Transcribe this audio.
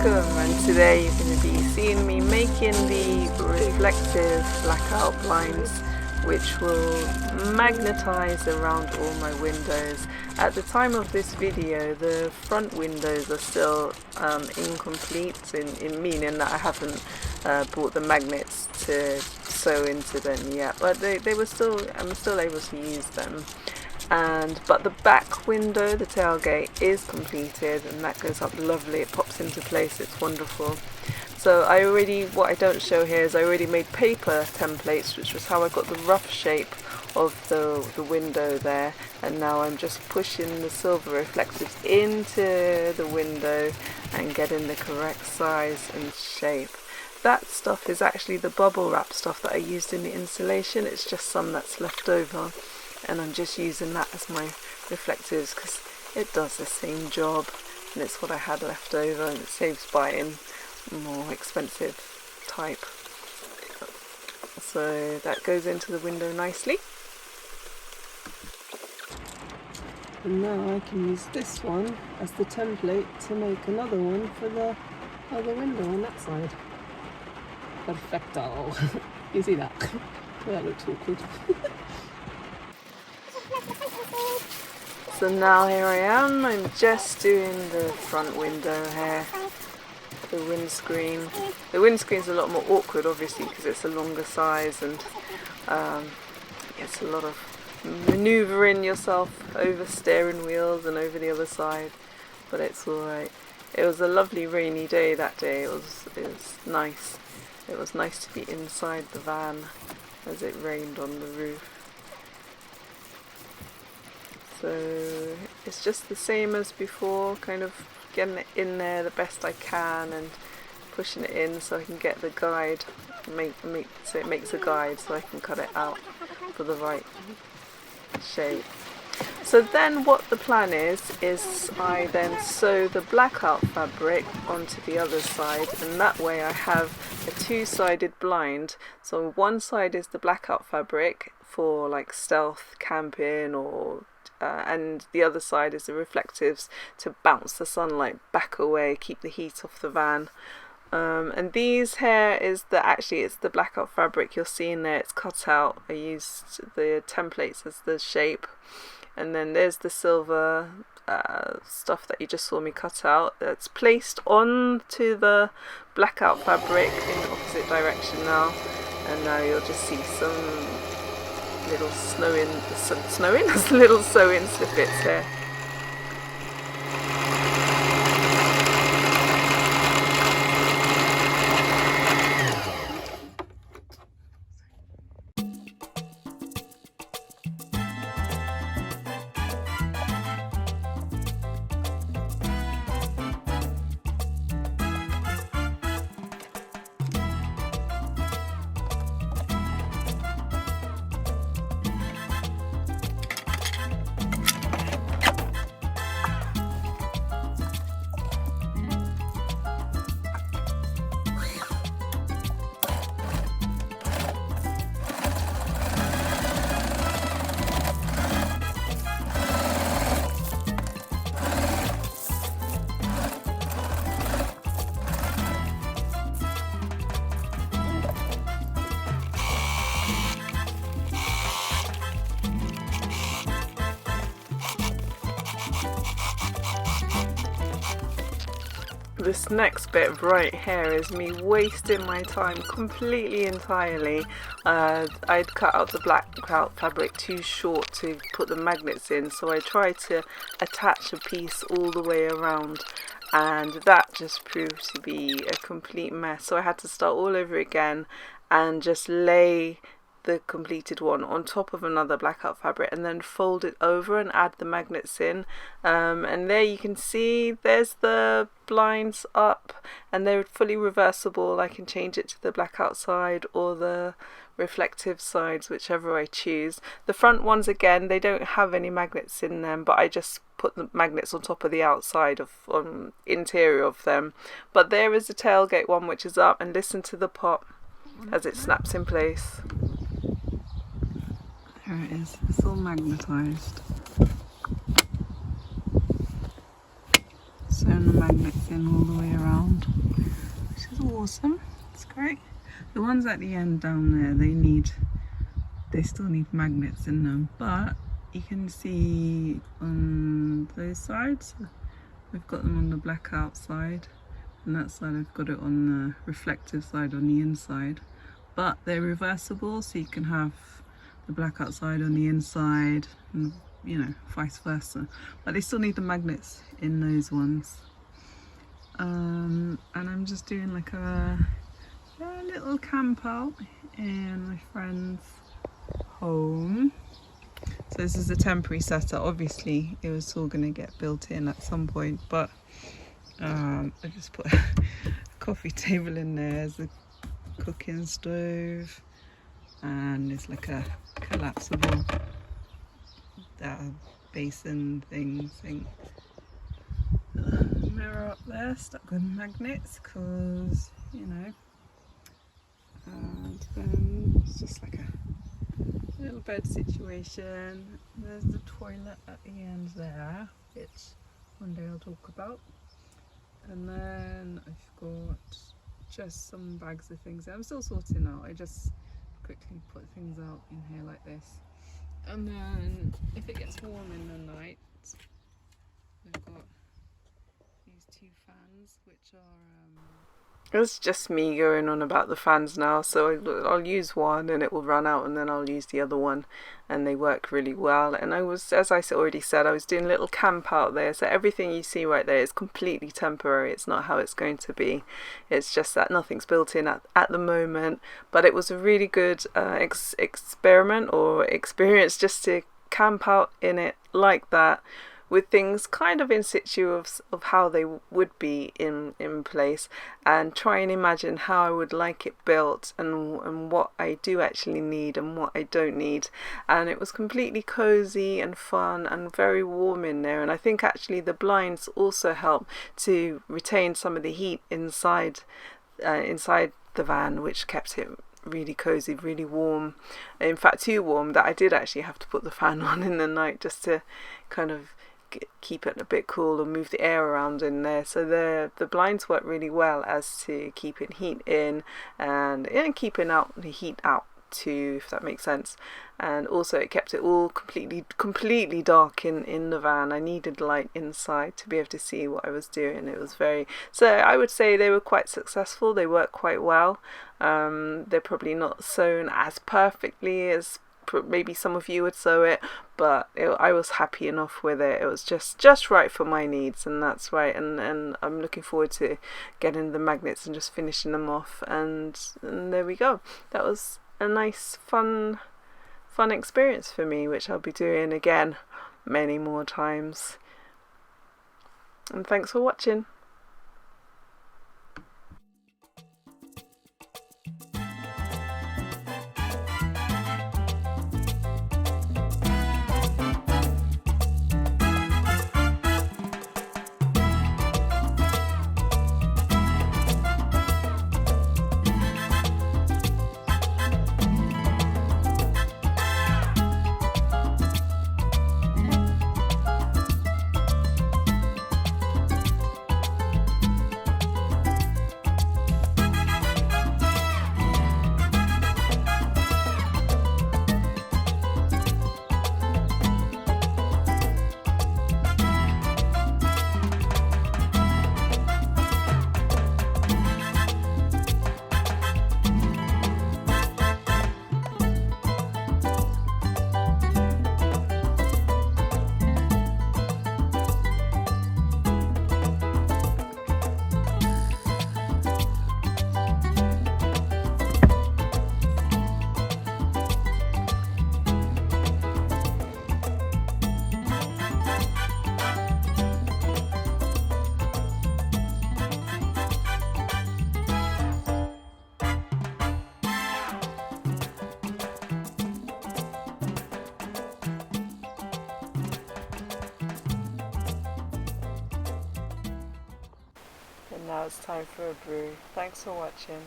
welcome, and today you're going to be seeing me making the reflective blackout blinds which will magnetize around all my windows. At the time of this video the front windows are still incomplete in meaning that I haven't bought the magnets to sew into them yet, but I'm still able to use them. But the back window, the tailgate, is completed, and that goes up lovely. It pops into place, it's wonderful. So what I don't show here is I already made paper templates, which was how I got the rough shape of the window there, and now I'm just pushing the silver reflectives into the window and getting the correct size and shape. That stuff is actually the bubble wrap stuff that I used in the installation. It's just some that's left over, and I'm just using that as my reflectives because it does the same job, and it's what I had left over, and it saves buying more expensive type. So that goes into the window nicely. And now I can use this one as the template to make another one for the other window on that side. Perfecto! You see that? That looks awkward. So now here I am, I'm just doing the front window here, the windscreen. The windscreen's a lot more awkward obviously because it's a longer size, and it's a lot of manoeuvring yourself over steering wheels and over the other side, but it's alright. It was a lovely rainy day that day. It was nice. It was nice to be inside the van as it rained on the roof. So it's just the same as before, kind of getting it in there the best I can and pushing it in so I can get the guide, so it makes a guide so I can cut it out for the right shape. So then what the plan is I then sew the blackout fabric onto the other side, and that way I have a two-sided blind. So one side is the blackout fabric for like stealth camping or and the other side is the reflectives to bounce the sunlight back away, keep the heat off the van. And these here is it's the blackout fabric you're seeing there. It's cut out. I used the templates as the shape, and then there's the silver stuff that you just saw me cut out. That's placed onto the blackout fabric in the opposite direction now, and now you'll just see some little little sewing snippets here. This next bit right here is me wasting my time completely entirely. I'd cut out the blackout fabric too short to put the magnets in, so I tried to attach a piece all the way around, and that just proved to be a complete mess. So I had to start all over again and just lay the completed one on top of another blackout fabric and then fold it over and add the magnets in, and there you can see there's the blinds up, and they're fully reversible. I can change it to the blackout side or the reflective sides, whichever I choose. The front ones, again, they don't have any magnets in them, but I just put the magnets on top of the outside of interior of them. But there is the tailgate one which is up, and listen to the pop as it snaps in place. There it is, it's all magnetised. Sewn the magnets in all the way around. which is awesome. It's great. The ones at the end down there, they still need magnets in them, but you can see on those sides, we've got them on the blackout side, and that side I've got it on the reflective side on the inside. But they're reversible, so you can have the blackout side on the inside, and you know, vice versa. But they still need the magnets in those ones. And I'm just doing like a little camp out in my friend's home. So this is a temporary setup. Obviously it was all going to get built in at some point, but I just put a coffee table in there as a cooking stove, and it's like a collapsible basin thing. Mirror up there stuck with magnets, because you know, and then it's just like a little bed situation. There's the toilet at the end there, which one day I'll talk about. And then I've got just some bags of things I'm still sorting out. I just quickly put things out in here like this. And then if it gets warm in the night, I've got these two fans, which are it's just me going on about the fans now, so I'll use one and it will run out, and then I'll use the other one, and they work really well. And I was, as I already said, I was doing a little camp out there, so everything you see right there is completely temporary. It's not how it's going to be. It's just that nothing's built in at the moment, but it was a really good experiment or experience just to camp out in it like that, with things kind of in situ of how they would be in place, and try and imagine how I would like it built, and what I do actually need and what I don't need. And it was completely cozy and fun and very warm in there, and I think actually the blinds also help to retain some of the heat inside the van, which kept it really cozy, really warm. In fact, too warm that I did actually have to put the fan on in the night just to kind of keep it a bit cool and move the air around in there. So the blinds work really well as to keeping heat in and keeping out the heat out too, if that makes sense. And also it kept it all completely dark in the van. I needed light inside to be able to see what I was doing. It was so I would say they were quite successful. They work quite well. They're probably not sewn as perfectly as maybe some of you would sew it, but I was happy enough with it. It was just right for my needs, and that's right. And I'm looking forward to getting the magnets and just finishing them off, and there we go. That was a nice fun experience for me, which I'll be doing again many more times. And thanks for watching. And now it's time for a brew. Thanks for watching.